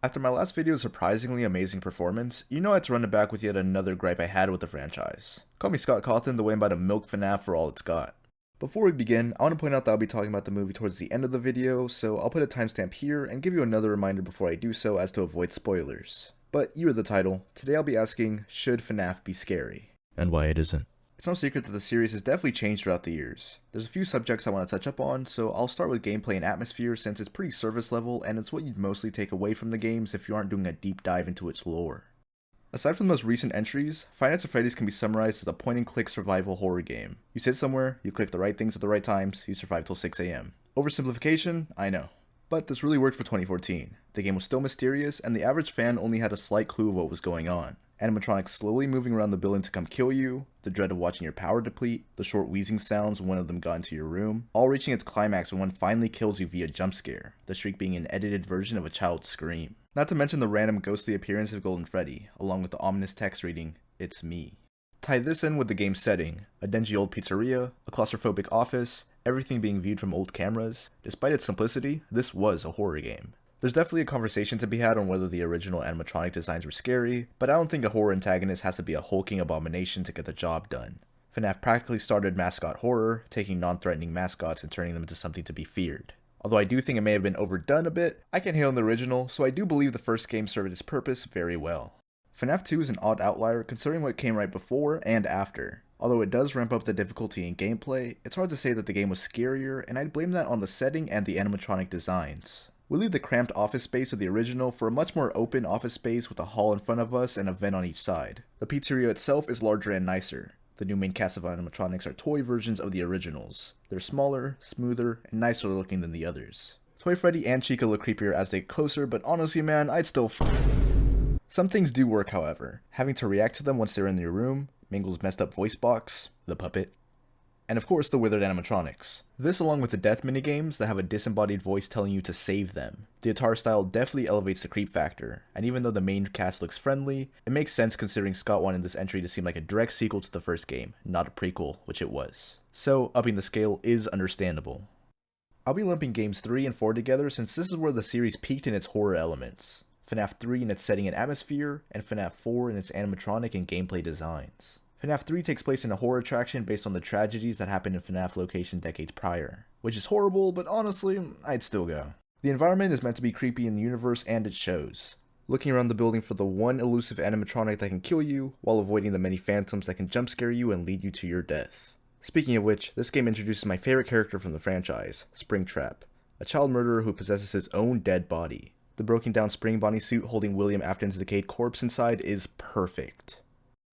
After my last video's surprisingly amazing performance, you know I had to run it back with yet another gripe I had with the franchise. Call me Scott Cawthon, the way I'm about to milk Fnaf for all it's got. Before we begin, I want to point out that I'll be talking about the movie towards the end of the video, so I'll put a timestamp here and give you another reminder before I do so as to avoid spoilers. But you read the title. Today I'll be asking, should Fnaf be scary? And why it isn't. It's no secret that the series has definitely changed throughout the years. There's a few subjects I want to touch up on, so I'll start with gameplay and atmosphere since it's pretty surface level and it's what you'd mostly take away from the games if you aren't doing a deep dive into its lore. Aside from the most recent entries, Five Nights at Freddy's can be summarized as a point-and-click survival horror game. You sit somewhere, you click the right things at the right times, you survive till 6 AM. Oversimplification? I know. But this really worked for 2014. The game was still mysterious, and the average fan only had a slight clue of what was going on. Animatronics slowly moving around the building to come kill you, the dread of watching your power deplete, the short wheezing sounds when one of them got into your room, all reaching its climax when one finally kills you via jump scare, the shriek being an edited version of a child's scream. Not to mention the random ghostly appearance of Golden Freddy, along with the ominous text reading, "It's me." Tie this in with the game's setting, a dingy old pizzeria, a claustrophobic office, everything being viewed from old cameras. Despite its simplicity, this was a horror game. There's definitely a conversation to be had on whether the original animatronic designs were scary, but I don't think a horror antagonist has to be a hulking abomination to get the job done. Fnaf practically started mascot horror, taking non-threatening mascots and turning them into something to be feared. Although I do think it may have been overdone a bit, I can't hate on the original, so I do believe the first game served its purpose very well. Fnaf 2 is an odd outlier considering what came right before and after. Although it does ramp up the difficulty in gameplay, it's hard to say that the game was scarier, and I'd blame that on the setting and the animatronic designs. We leave the cramped office space of the original for a much more open office space with a hall in front of us and a vent on each side. The pizzeria itself is larger and nicer. The new main cast of animatronics are toy versions of the originals. They're smaller, smoother, and nicer looking than the others. Toy Freddy and Chica look creepier as they get closer, but honestly man, I'd still Some things do work however. Having to react to them once they're in your room, Mingle's messed up voice box, the puppet, and of course the withered animatronics. This along with the death minigames that have a disembodied voice telling you to save them. The Atari style definitely elevates the creep factor, and even though the main cast looks friendly, it makes sense considering Scott wanted this entry to seem like a direct sequel to the first game, not a prequel, which it was. So upping the scale is understandable. I'll be lumping games 3 and 4 together since this is where the series peaked in its horror elements. Fnaf 3 in its setting and atmosphere, and Fnaf 4 in its animatronic and gameplay designs. Fnaf 3 takes place in a horror attraction based on the tragedies that happened in Fnaf location decades prior. Which is horrible, but honestly, I'd still go. The environment is meant to be creepy in the universe and it shows. Looking around the building for the one elusive animatronic that can kill you, while avoiding the many phantoms that can jump scare you and lead you to your death. Speaking of which, this game introduces my favorite character from the franchise, Springtrap, a child murderer who possesses his own dead body. The broken down Spring Bonnie suit holding William Afton's decayed corpse inside is perfect.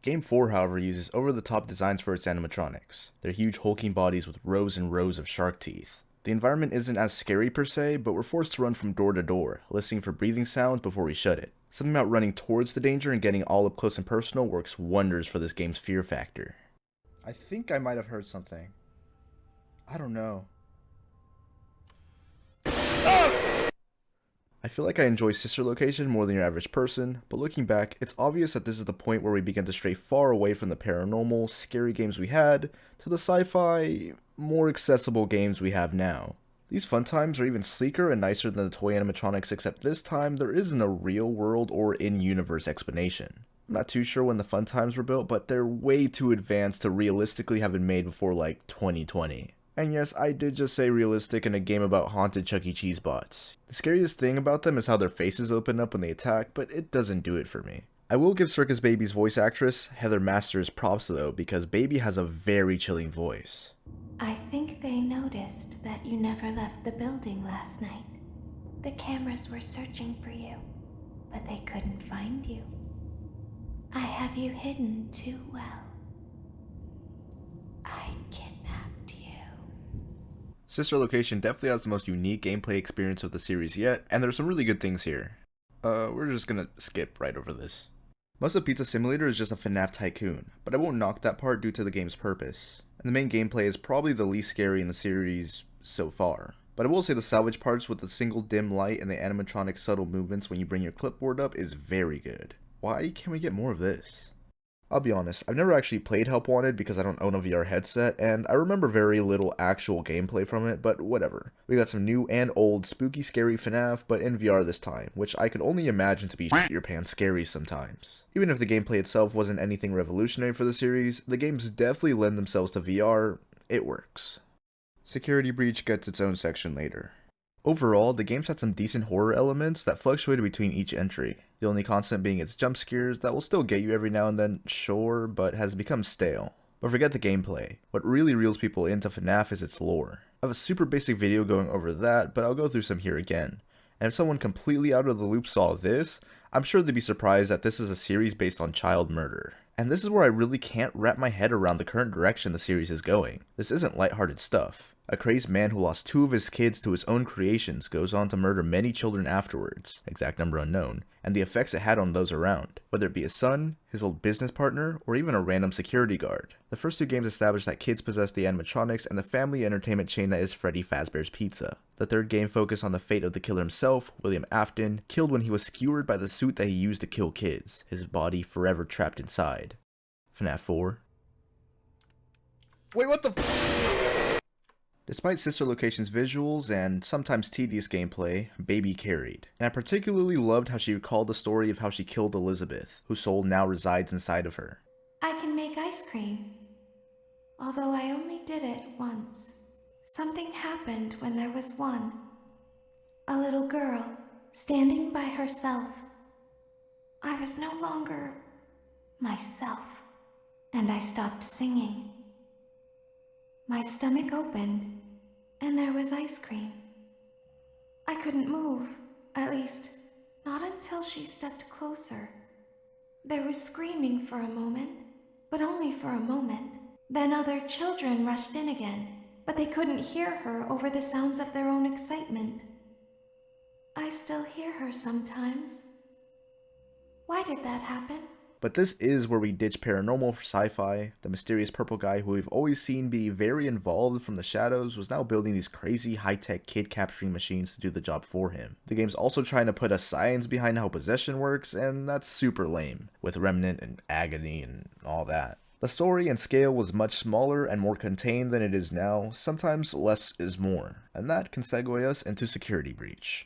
Game 4, however, uses over-the-top designs for its animatronics. They're huge hulking bodies with rows and rows of shark teeth. The environment isn't as scary per se, but we're forced to run from door to door, listening for breathing sounds before we shut it. Something about running towards the danger and getting all up close and personal works wonders for this game's fear factor. I think I might have heard something. I don't know. I feel like I enjoy Sister Location more than your average person, but looking back, it's obvious that this is the point where we begin to stray far away from the paranormal, scary games we had, to the sci-fi, more accessible games we have now. These fun times are even sleeker and nicer than the toy animatronics, except this time there isn't a real world or in-universe explanation. I'm not too sure when the fun times were built, but they're way too advanced to realistically have been made before like 2020. And yes, I did just say realistic in a game about haunted Chuck E. Cheese bots. The scariest thing about them is how their faces open up when they attack, but it doesn't do it for me. I will give Circus Baby's voice actress, Heather Masters, props though, because Baby has a very chilling voice. I think they noticed that you never left the building last night. The cameras were searching for you, but they couldn't find you. I have you hidden too well. I kidnapped you. Sister Location definitely has the most unique gameplay experience of the series yet, and there's some really good things here. We're just gonna skip right over this. Most of Pizza Simulator is just a Fnaf tycoon, but I won't knock that part due to the game's purpose. And the main gameplay is probably the least scary in the series so far. But I will say the salvage parts with the single dim light and the animatronic subtle movements when you bring your clipboard up is very good. Why can't we get more of this? I'll be honest, I've never actually played Help Wanted because I don't own a VR headset, and I remember very little actual gameplay from it, but whatever. We got some new and old spooky scary Fnaf, but in VR this time, which I could only imagine to be shit your pants scary sometimes. Even if the gameplay itself wasn't anything revolutionary for the series, the games definitely lend themselves to VR. It works. Security Breach gets its own section later. Overall, the games had some decent horror elements that fluctuated between each entry, the only constant being its jump scares that will still get you every now and then, sure, but has become stale. But forget the gameplay, what really reels people into FNAF is its lore. I have a super basic video going over that, but I'll go through some here again. And if someone completely out of the loop saw this, I'm sure they'd be surprised that this is a series based on child murder. And this is where I really can't wrap my head around the current direction the series is going. This isn't lighthearted stuff. A crazed man who lost 2 of his kids to his own creations goes on to murder many children afterwards, exact number unknown, and the effects it had on those around, whether it be his son, his old business partner, or even a random security guard. The first 2 games established that kids possess the animatronics and the family entertainment chain that is Freddy Fazbear's Pizza. The third game focused on the fate of the killer himself, William Afton, killed when he was skewered by the suit that he used to kill kids, his body forever trapped inside. FNAF 4. Wait, what the Despite Sister Location's visuals and sometimes tedious gameplay, Baby carried, and I particularly loved how she recalled the story of how she killed Elizabeth, whose soul now resides inside of her. I can make ice cream, although I only did it once. Something happened when there was one, a little girl, standing by herself. I was no longer myself, and I stopped singing. My stomach opened, and there was ice cream. I couldn't move, at least, not until she stepped closer. There was screaming for a moment, but only for a moment. Then other children rushed in again, but they couldn't hear her over the sounds of their own excitement. I still hear her sometimes. Why did that happen? But this is where we ditch paranormal for sci-fi. The mysterious purple guy who we've always seen be very involved from the shadows was now building these crazy high-tech kid capturing machines to do the job for him. The game's also trying to put a science behind how possession works, and that's super lame, with Remnant and Agony and all that. The story and scale was much smaller and more contained than it is now. Sometimes less is more, and that can segue us into Security Breach.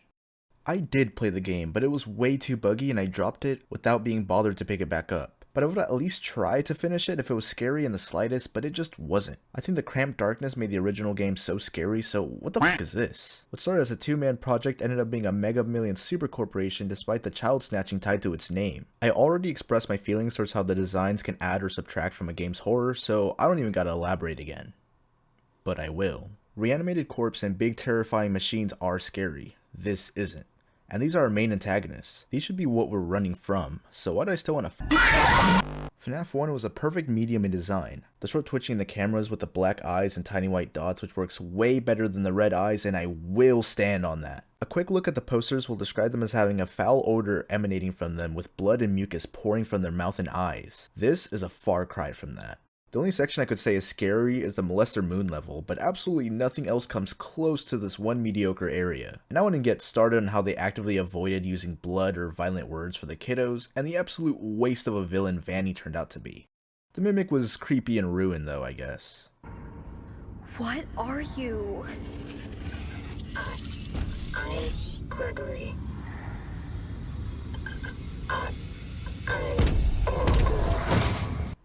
I did play the game, but it was way too buggy and I dropped it without being bothered to pick it back up. But I would at least try to finish it if it was scary in the slightest, but it just wasn't. I think the cramped darkness made the original game so scary, so what the fuck is this? What started as a 2-man project ended up being a mega million super corporation despite the child snatching tied to its name. I already expressed my feelings towards how the designs can add or subtract from a game's horror, so I don't even gotta elaborate again. But I will. Reanimated corpse and big terrifying machines are scary. This isn't. And these are our main antagonists. These should be what we're running from, so why do I still want to FNAF 1 was a perfect medium in design. The short twitching in the cameras with the black eyes and tiny white dots, which works way better than the red eyes, and I will stand on that. A quick look at the posters will describe them as having a foul odor emanating from them with blood and mucus pouring from their mouth and eyes. This is a far cry from that. The only section I could say is scary is the Molester Moon level, but absolutely nothing else comes close to this one mediocre area. And I want to get started on how they actively avoided using blood or violent words for the kiddos, and the absolute waste of a villain Vanny turned out to be. The Mimic was creepy and ruined though, I guess. What are you? I'm Gregory.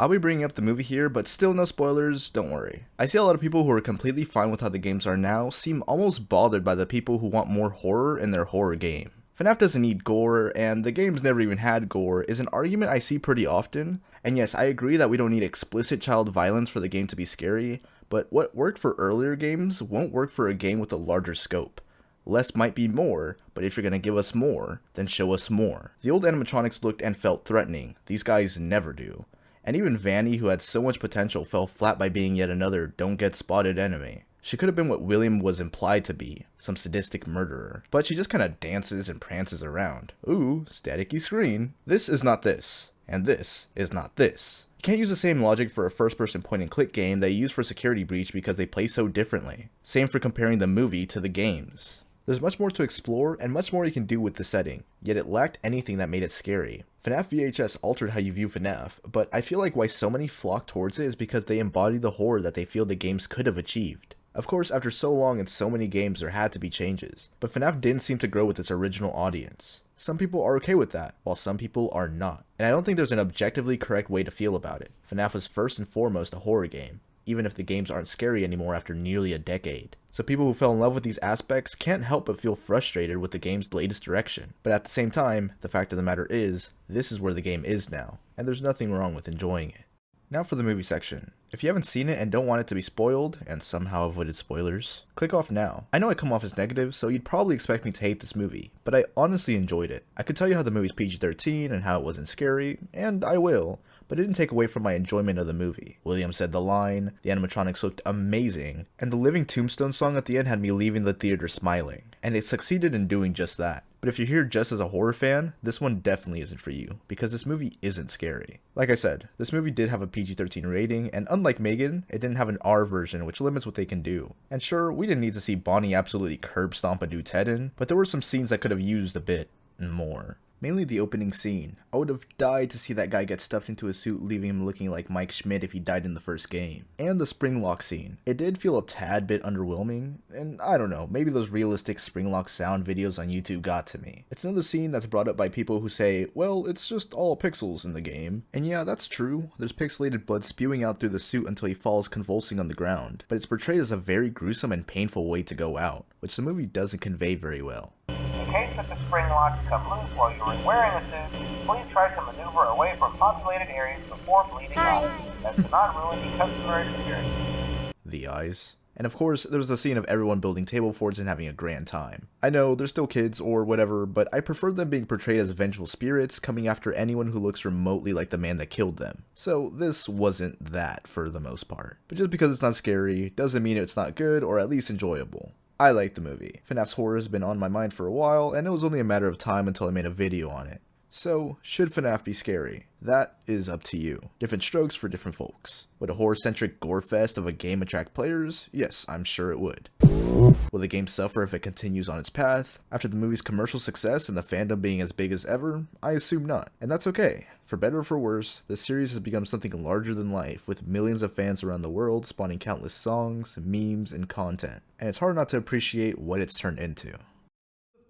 I'll be bringing up the movie here, but still no spoilers, don't worry. I see a lot of people who are completely fine with how the games are now seem almost bothered by the people who want more horror in their horror game. FNAF doesn't need gore, and the game's never even had gore is an argument I see pretty often, and yes, I agree that we don't need explicit child violence for the game to be scary, but what worked for earlier games won't work for a game with a larger scope. Less might be more, but if you're gonna give us more, then show us more. The old animatronics looked and felt threatening, these guys never do. And even Vanny, who had so much potential, fell flat by being yet another don't get spotted enemy. She could have been what William was implied to be, some sadistic murderer, but she just kinda dances and prances around. Ooh, staticky screen. This is not this, and this is not this. You can't use the same logic for a first-person point-and-click game that you use for Security Breach because they play so differently. Same for comparing the movie to the games. There's much more to explore and much more you can do with the setting, yet it lacked anything that made it scary. FNAF VHS altered how you view FNAF, but I feel like why so many flock towards it is because they embody the horror that they feel the games could have achieved. Of course, after so long and so many games there had to be changes, but FNAF didn't seem to grow with its original audience. Some people are okay with that, while some people are not. And I don't think there's an objectively correct way to feel about it. FNAF was first and foremost a horror game, even if the games aren't scary anymore after nearly a decade. So people who fell in love with these aspects can't help but feel frustrated with the game's latest direction. But at the same time, the fact of the matter is, this is where the game is now, and there's nothing wrong with enjoying it. Now for the movie section. If you haven't seen it and don't want it to be spoiled, and somehow avoided spoilers, click off now. I know I come off as negative, so you'd probably expect me to hate this movie, but I honestly enjoyed it. I could tell you how the movie's PG-13 and how it wasn't scary, and I will, but it didn't take away from my enjoyment of the movie. William said the line, the animatronics looked amazing, and the Living Tombstone song at the end had me leaving the theater smiling, and it succeeded in doing just that. But if you're here just as a horror fan, this one definitely isn't for you, because this movie isn't scary. Like I said, this movie did have a PG-13 rating, and unlike Megan, it didn't have an R version, which limits what they can do. And sure, we didn't need to see Bonnie absolutely curb stomp a dude's head in, but there were some scenes that could have used a bit more. Mainly the opening scene. I would have died to see that guy get stuffed into a suit, leaving him looking like Mike Schmidt if he died in the first game. And the Springlock scene. It did feel a tad bit underwhelming, and I don't know, maybe those realistic Springlock sound videos on YouTube got to me. It's another scene that's brought up by people who say, well, it's just all pixels in the game. And yeah, that's true. There's pixelated blood spewing out through the suit until he falls convulsing on the ground, but it's portrayed as a very gruesome and painful way to go out, which the movie doesn't convey very well. In case that the spring locks come loose while you are wearing the suit, please try to maneuver away from populated areas before bleeding out. That does not ruin the customer experience. The eyes. And of course, there's the scene of everyone building table forts and having a grand time. I know, they're still kids or whatever, but I prefer them being portrayed as vengeful spirits coming after anyone who looks remotely like the man that killed them. So this wasn't that for the most part. But just because it's not scary doesn't mean it's not good or at least enjoyable. I like the movie. FNAF's horror has been on my mind for a while, and it was only a matter of time until I made a video on it. So, should FNAF be scary? That is up to you. Different strokes for different folks. Would a horror-centric gore fest of a game attract players? Yes, I'm sure it would. Will the game suffer if it continues on its path? After the movie's commercial success and the fandom being as big as ever, I assume not. And that's okay. For better or for worse, the series has become something larger than life, with millions of fans around the world spawning countless songs, memes, and content. And it's hard not to appreciate what it's turned into.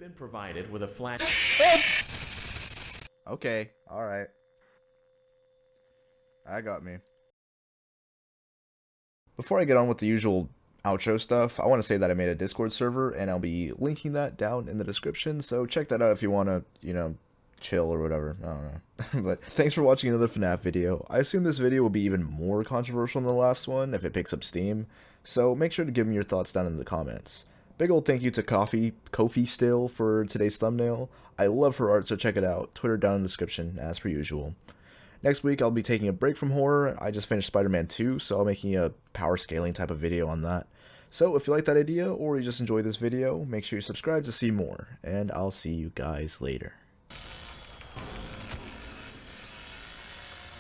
Been provided with a flash. Okay, alright. I got me. Before I get on with the usual outro stuff, I want to say that I made a Discord server, and I'll be linking that down in the description, so check that out if you want to, chill or whatever. I don't know. But thanks for watching another FNAF video. I assume this video will be even more controversial than the last one if it picks up steam, so make sure to give me your thoughts down in the comments. Big old thank you to Kofi Still for today's thumbnail. I love her art, so check it out. Twitter down in the description, as per usual. Next week, I'll be taking a break from horror. I just finished Spider-Man 2, so I'll be making a power scaling type of video on that. So if you like that idea, or you just enjoyed this video, make sure you subscribe to see more, and I'll see you guys later.